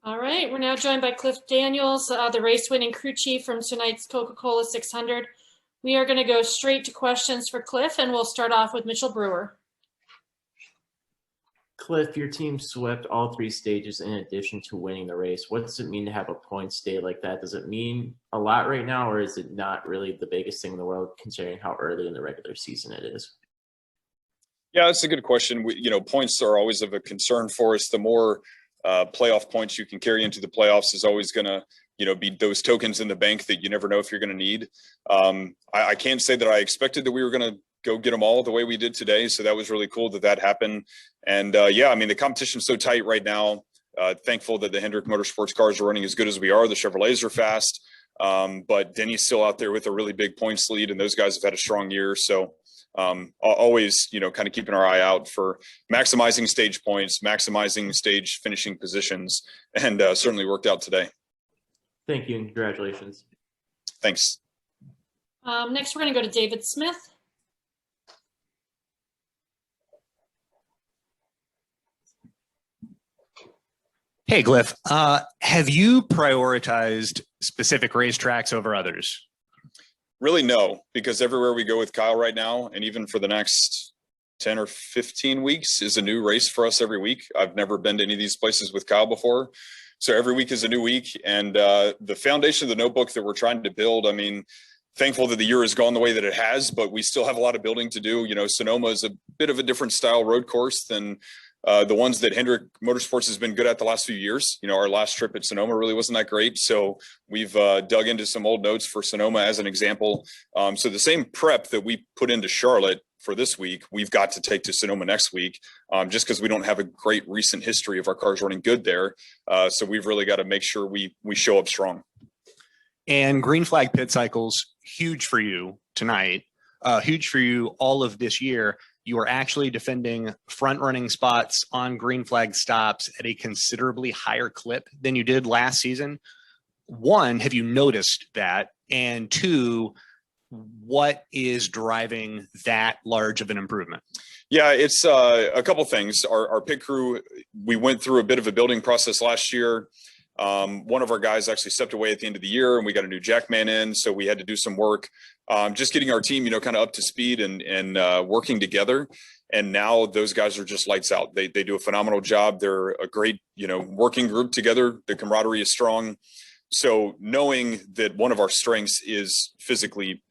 All right, we're now joined by Cliff Daniels, the race-winning crew chief from tonight's Coca-Cola 600. We are going to go straight to questions for Cliff, and we'll start off with Mitchell Brewer. Cliff, your team swept all three stages in addition to winning the race. What does it mean to have a points day like that? Does it mean a lot right now, or is it not really the biggest thing in the world considering how early in the regular season it is? Yeah, that's a good question. Points are always of a concern for us. The more playoff points you can carry into the playoffs is always going to, be those tokens in the bank that you never know if you're going to need. I can't say that I expected that we were going to go get them all the way we did today. So that was really cool that happened. And the competition's so tight right now. Thankful that the Hendrick Motorsports cars are running as good as we are. The Chevrolets are fast. But Denny's still out there with a really big points lead, and those guys have had a strong year. So always, kind of keeping our eye out for maximizing stage points, maximizing stage finishing positions, and certainly worked out today. Thank you, and congratulations. Thanks. Next, we're going to go to David Smith. Hey, Cliff, have you prioritized specific racetracks over others? Really, no, because everywhere we go with Kyle right now, and even for the next 10 or 15 weeks, is a new race for us every week. I've never been to any of these places with Kyle before. So every week is a new week. And the foundation of the notebook that we're trying to build, thankful that the year has gone the way that it has, but we still have a lot of building to do. Sonoma is a bit of a different style road course than the ones that Hendrick Motorsports has been good at the last few years. Our last trip at Sonoma really wasn't that great. So we've dug into some old notes for Sonoma as an example. So the same prep that we put into Charlotte for this week, we've got to take to Sonoma next week, just because we don't have a great recent history of our cars running good there. So we've really got to make sure we show up strong. And green flag pit cycles, huge for you tonight, huge for you all of this year. You are actually defending front running spots on green flag stops at a considerably higher clip than you did last season. One, have you noticed that? And two, what is driving that large of an improvement? Yeah, it's a couple things. Our pit crew, we went through a bit of a building process last year. One of our guys actually stepped away at the end of the year, and we got a new jackman in, so we had to do some work, just getting our team, kind of up to speed and working together. And now those guys are just lights out. They do a phenomenal job. They're a great, working group together. The camaraderie is strong. So knowing that one of our strengths is physically,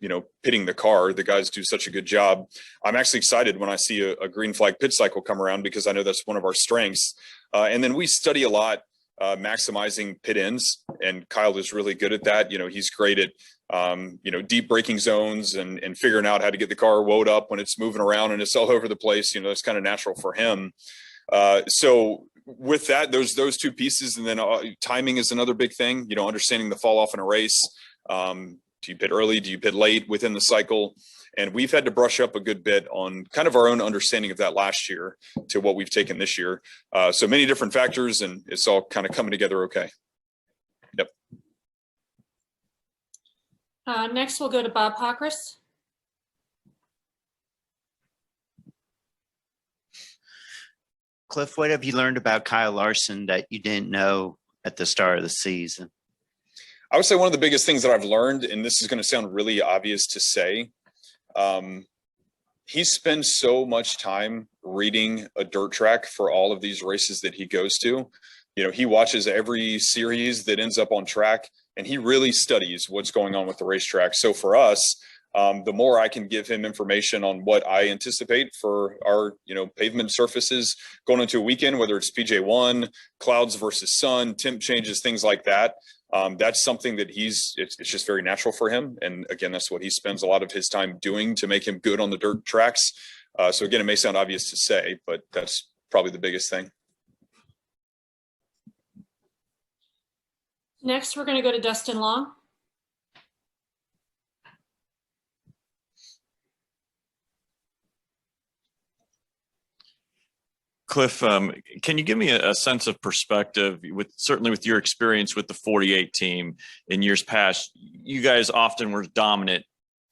pitting the car, the guys do such a good job. I'm actually excited when I see a green flag pit cycle come around, because I know that's one of our strengths. And then we study a lot, maximizing pit ends, and Kyle is really good at that. He's great at, deep braking zones and figuring out how to get the car woed up when it's moving around and it's all over the place. It's kind of natural for him. So with that, those two pieces, and then timing is another big thing, understanding the fall off in a race. Do you pit early? Do you pit late within the cycle? And we've had to brush up a good bit on kind of our own understanding of that last year to what we've taken this year. So many different factors, and it's all kind of coming together okay. Yep. Next, we'll go to Bob Pockris. Cliff, what have you learned about Kyle Larson that you didn't know at the start of the season? I would say one of the biggest things that I've learned, and this is going to sound really obvious to say, he spends so much time reading a dirt track for all of these races that he goes to. He watches every series that ends up on track, and he really studies what's going on with the racetrack. So for us, the more I can give him information on what I anticipate for our, pavement surfaces going into a weekend, whether it's PJ1, clouds versus sun, temp changes, things like that. That's something that it's just very natural for him. And again, that's what he spends a lot of his time doing to make him good on the dirt tracks. So again, it may sound obvious to say, but that's probably the biggest thing. Next, we're going to go to Dustin Long. Cliff, can you give me a sense of perspective certainly with your experience with the 48 team in years past? You guys often were dominant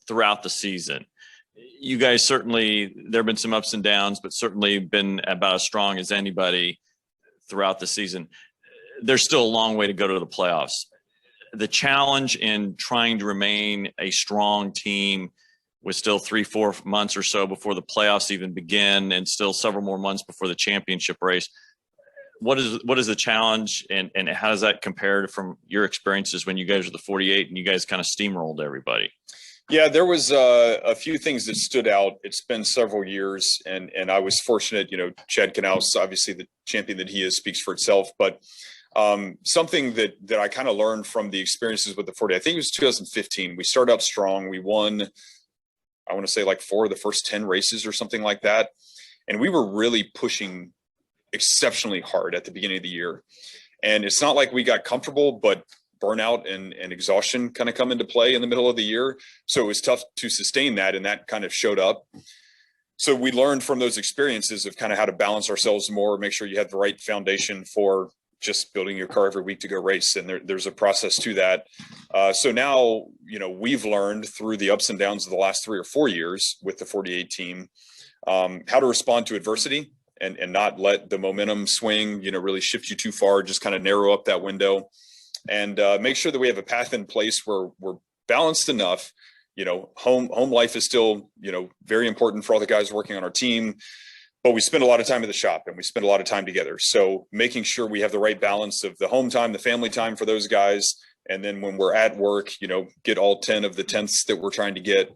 throughout the season. You guys certainly, there have been some ups and downs, but certainly been about as strong as anybody throughout the season. there's still a long way to go to the playoffs. The challenge in trying to remain a strong team with still 3-4 months or so before the playoffs even begin, and still several more months before the championship race. What is the challenge, and how does that compare from your experiences when you guys were the 48 and you guys kind of steamrolled everybody? Yeah, there was a few things that stood out. It's been several years, and I was fortunate. Chad Knaus, obviously the champion that he is, speaks for itself. But something that I kind of learned from the experiences with the 40, I think it was 2015. We started out strong. We won, I want to say, like 4 of the first 10 races or something like that, and we were really pushing exceptionally hard at the beginning of the year. And it's not like we got comfortable, but burnout and exhaustion kind of come into play in the middle of the year. So it was tough to sustain that, and that kind of showed up. So we learned from those experiences of kind of how to balance ourselves more, make sure you have the right foundation for just building your car every week to go race. And there's a process to that. So now, we've learned through the ups and downs of the last 3 or 4 years with the 48 team, how to respond to adversity. And not let the momentum swing, really shift you too far, just kind of narrow up that window, and make sure that we have a path in place where we're balanced enough. Home life is still, very important for all the guys working on our team, but we spend a lot of time at the shop and we spend a lot of time together. So making sure we have the right balance of the home time, the family time for those guys. And then when we're at work, get all 10 of the tenths that we're trying to get,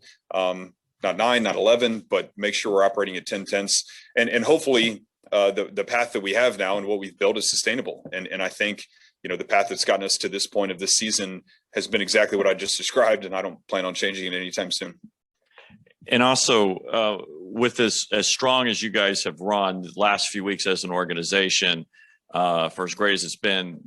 not 9, not 11, but make sure we're operating at 10 tenths. And hopefully the path that we have now and what we've built is sustainable. And I think, the path that's gotten us to this point of this season has been exactly what I just described, and I don't plan on changing it anytime soon. And also with this, as strong as you guys have run the last few weeks as an organization, for as great as it's been,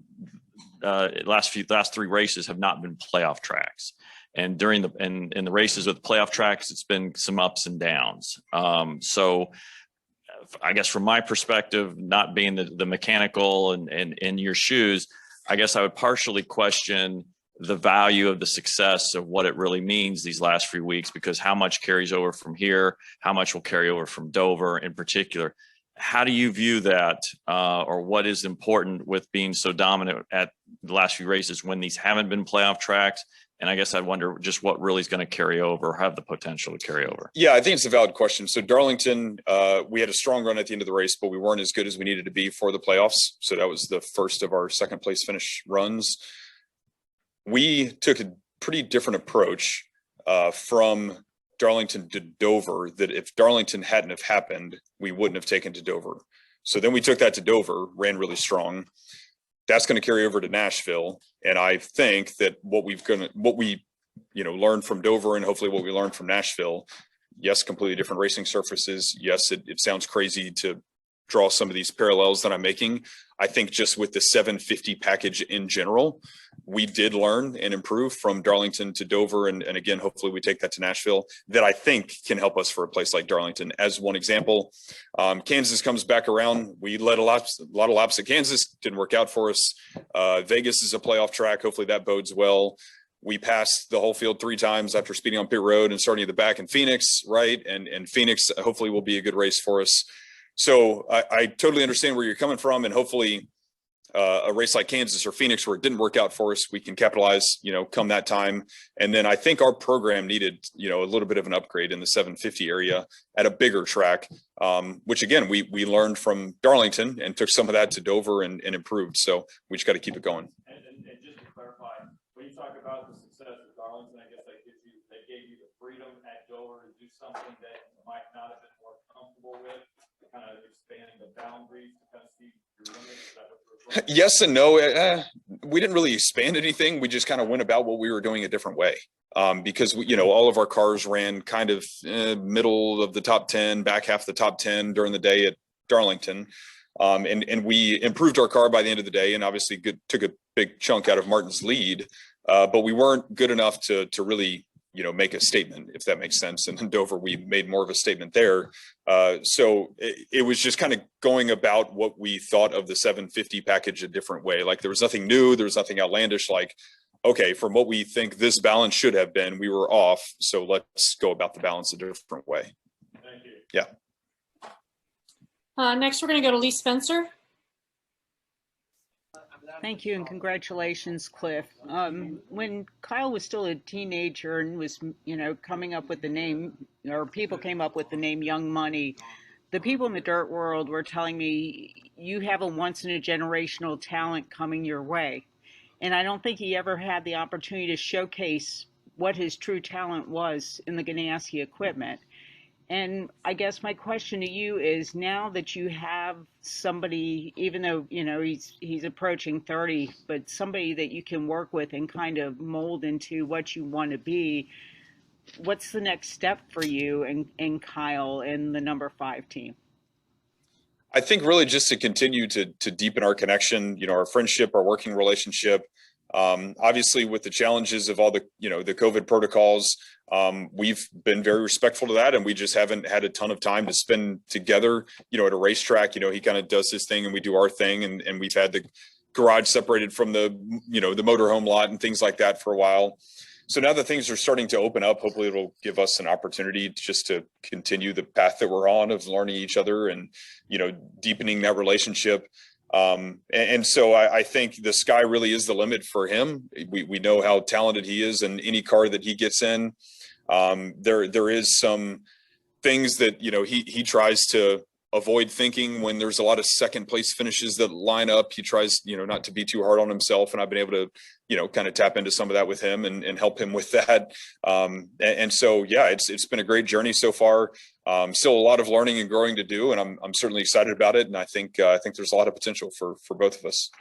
last 3 races have not been playoff tracks. And during in the races with playoff tracks, it's been some ups and downs. So I guess from my perspective, not being the mechanical and in your shoes, I guess I would partially question the value of the success of what it really means these last few weeks, because how much carries over from here, how much will carry over from Dover in particular. How do you view that, or what is important with being so dominant at the last few races when these haven't been playoff tracks? And I guess I wonder just what really is going to carry over, or have the potential to carry over. Yeah, I think it's a valid question. So Darlington, we had a strong run at the end of the race, but we weren't as good as we needed to be for the playoffs. So that was the first of our second place finish runs. We took a pretty different approach from Darlington to Dover, that if Darlington hadn't have happened, we wouldn't have taken to Dover. So then we took that to Dover, ran really strong. That's going to carry over to Nashville. And I think that what we learned from Dover, and hopefully what we learned from Nashville, yes, completely different racing surfaces. Yes, it sounds crazy to draw some of these parallels that I'm making. I think just with the 750 package in general, we did learn and improve from Darlington to Dover. And again, hopefully we take that to Nashville, that I think can help us for a place like Darlington. As one example, Kansas comes back around. We led a lot of laps at Kansas, didn't work out for us. Vegas is a playoff track. Hopefully that bodes well. We passed the whole field 3 times after speeding on pit road and starting at the back in Phoenix, right? And Phoenix hopefully will be a good race for us. So I totally understand where you're coming from, and hopefully a race like Kansas or Phoenix where it didn't work out for us, we can capitalize, come that time. And then I think our program needed, a little bit of an upgrade in the 750 area at a bigger track, which again, we learned from Darlington and took some of that to Dover and improved. So we just got to keep it going. And just to clarify, when you talk about the success of Darlington, I guess they gave you the freedom at Dover to do something that you might not have been more comfortable with, kind of expanding the boundaries to kind of see your limits. Yes and no. We didn't really expand anything. We just kind of went about what we were doing a different way, because all of our cars ran kind of middle of the top 10, back half the top 10 during the day at Darlington, and we improved our car by the end of the day, and obviously took a big chunk out of Martin's lead, but we weren't good enough to really make a statement, if that makes sense. And in Dover, we made more of a statement there. So it was just kind of going about what we thought of the 750 package a different way. Like there was nothing new, there was nothing outlandish. Like, okay, from what we think this balance should have been, we were off. So let's go about the balance a different way. Thank you. Yeah. Next, we're going to go to Lee Spencer. Thank you and congratulations, Cliff. When Kyle was still a teenager and was, coming up with the name, or people came up with the name Young Money, the people in the dirt world were telling me you have a once in a generational talent coming your way. And I don't think he ever had the opportunity to showcase what his true talent was in the Ganassi equipment. And I guess my question to you is, now that you have somebody, even though, he's approaching 30, but somebody that you can work with and kind of mold into what you want to be, what's the next step for you and Kyle and the number 5 team? I think really just to continue to deepen our connection, our friendship, our working relationship. Obviously with the challenges of all the, the COVID protocols, we've been very respectful to that, and we just haven't had a ton of time to spend together, at a racetrack. He kind of does his thing and we do our thing, and we've had the garage separated from the, the motorhome lot and things like that for a while. So now that things are starting to open up, hopefully it'll give us an opportunity just to continue the path that we're on of learning each other and, deepening that relationship. And so I think the sky really is the limit for him. We know how talented he is, and any car that he gets in, there is some things that, he tries to avoid thinking when there's a lot of second place finishes that line up. He tries, not to be too hard on himself. And I've been able to, kind of tap into some of that with him and help him with that. And so, yeah, it's been a great journey so far. Still a lot of learning and growing to do. And I'm certainly excited about it. And I think there's a lot of potential for both of us.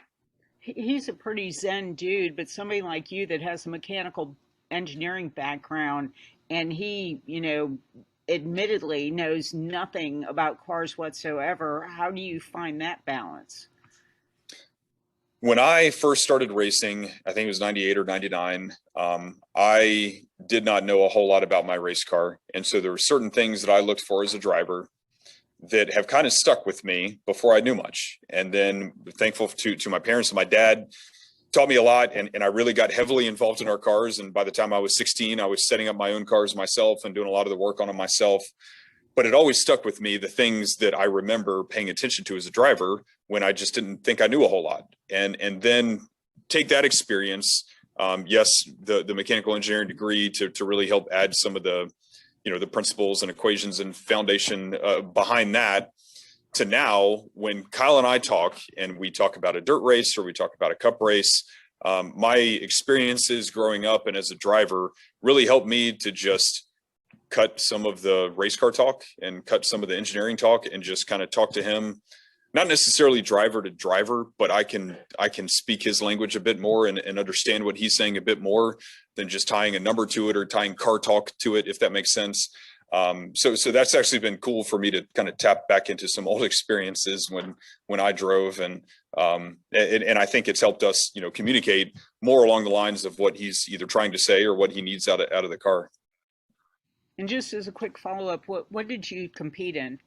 He's a pretty zen dude, but somebody like you that has a mechanical engineering background, and he, admittedly knows nothing about cars whatsoever. How do you find that balance? When I first started racing, I think it was 98 or 99, I did not know a whole lot about my race car. And so there were certain things that I looked for as a driver that have kind of stuck with me before I knew much. And then thankful to my parents and my dad taught me a lot, and I really got heavily involved in our cars. And by the time I was 16, I was setting up my own cars myself and doing a lot of the work on them myself. But it always stuck with me, the things that I remember paying attention to as a driver when I just didn't think I knew a whole lot. And then take that experience, yes, the mechanical engineering degree to really help add some of the, the principles and equations and foundation behind that, to now when Kyle and I talk, and we talk about a dirt race or we talk about a cup race, my experiences growing up and as a driver really helped me to just cut some of the race car talk and cut some of the engineering talk and just kind of talk to him, not necessarily driver to driver, but I can speak his language a bit more and understand what he's saying a bit more than just tying a number to it or tying car talk to it, if that makes sense. So that's actually been cool for me to kind of tap back into some old experiences when I drove, and I think it's helped us, communicate more along the lines of what he's either trying to say or what he needs out of the car. And just as a quick follow-up, what did you compete in?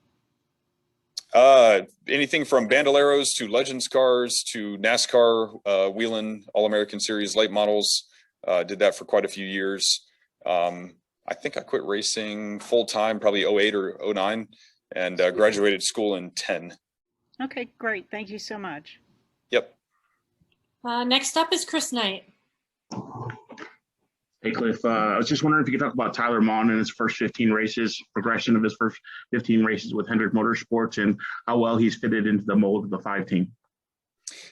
Anything from Bandoleros to Legends cars to NASCAR, Wheeling, All-American Series late models. Did that for quite a few years. I think I quit racing full-time, probably 08 or 09, and graduated school in 10. Okay, great. Thank you so much. Yep. Next up is Chris Knight. Hey, Cliff. I was just wondering if you could talk about Tyler Mon and his first 15 races, progression of his first 15 races with Hendrick Motorsports, and how well he's fitted into the mold of the 5 team.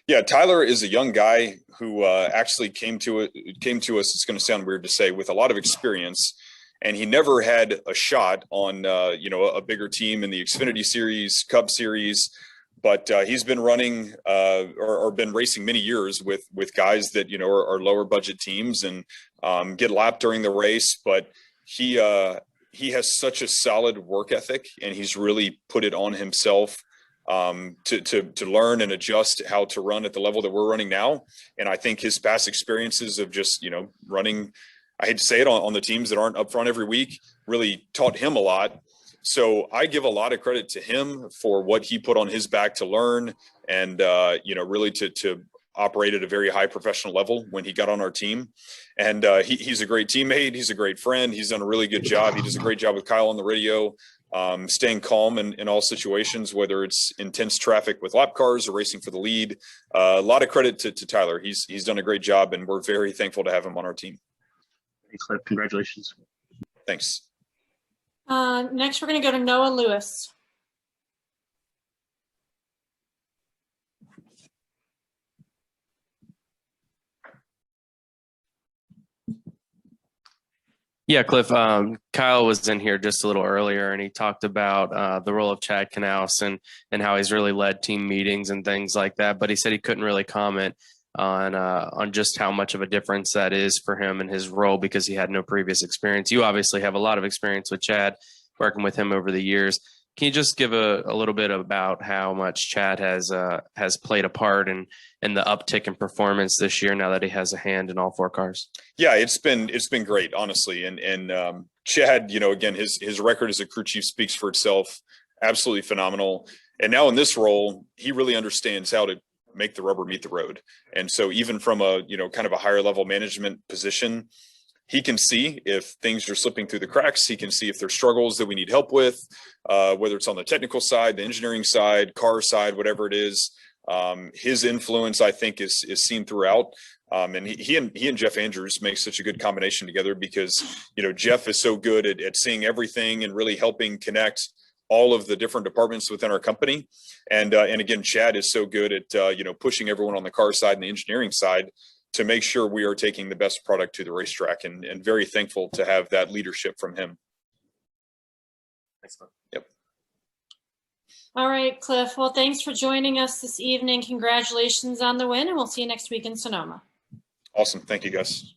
Yeah, Tyler is a young guy who actually came to us. It's going to sound weird to say, with a lot of experience, and he never had a shot on a bigger team in the Xfinity Series, Cup Series. But he's been running or been racing many years with guys that, are lower budget teams and get lapped during the race. But he has such a solid work ethic, and he's really put it on himself to learn and adjust how to run at the level that we're running now. And I think his past experiences of just, running, I hate to say it, on the teams that aren't up front every week really taught him a lot. So I give a lot of credit to him for what he put on his back to learn and, really to operate at a very high professional level when he got on our team. And he's a great teammate. He's a great friend. He's done a really good job. He does a great job with Kyle on the radio. staying calm in all situations, whether it's intense traffic with lap cars or racing for the lead. A lot of credit to Tyler. He's done a great job, and we're very thankful to have him on our team. Thanks, Cliff. Congratulations. Thanks. Next, we're going to go to Noah Lewis. Yeah, Cliff, Kyle was in here just a little earlier, and he talked about the role of Chad Knaus and how he's really led team meetings and things like that. But he said he couldn't really comment on just how much of a difference that is for him and his role because he had no previous experience. You obviously have a lot of experience with Chad, working with him over the years. Can you just give a little bit about how much Chad has played a part in the uptick in performance this year now that he has a hand in all 4 cars? Yeah, it's been great, honestly. And Chad, again, his record as a crew chief speaks for itself. Absolutely phenomenal. And now in this role, he really understands how to make the rubber meet the road. And so even from a, kind of a higher level management position, he can see if things are slipping through the cracks. He can see if there's struggles that we need help with, whether it's on the technical side, the engineering side, car side, whatever it is. His influence, I think, is seen throughout. And he and Jeff Andrews make such a good combination together because, Jeff is so good at seeing everything and really helping connect all of the different departments within our company. And again, Chad is so good at, pushing everyone on the car side and the engineering side to make sure we are taking the best product to the racetrack, and very thankful to have that leadership from him. Excellent. Yep. All right, Cliff. Well, thanks for joining us this evening. Congratulations on the win, and we'll see you next week in Sonoma. Awesome. Thank you, guys.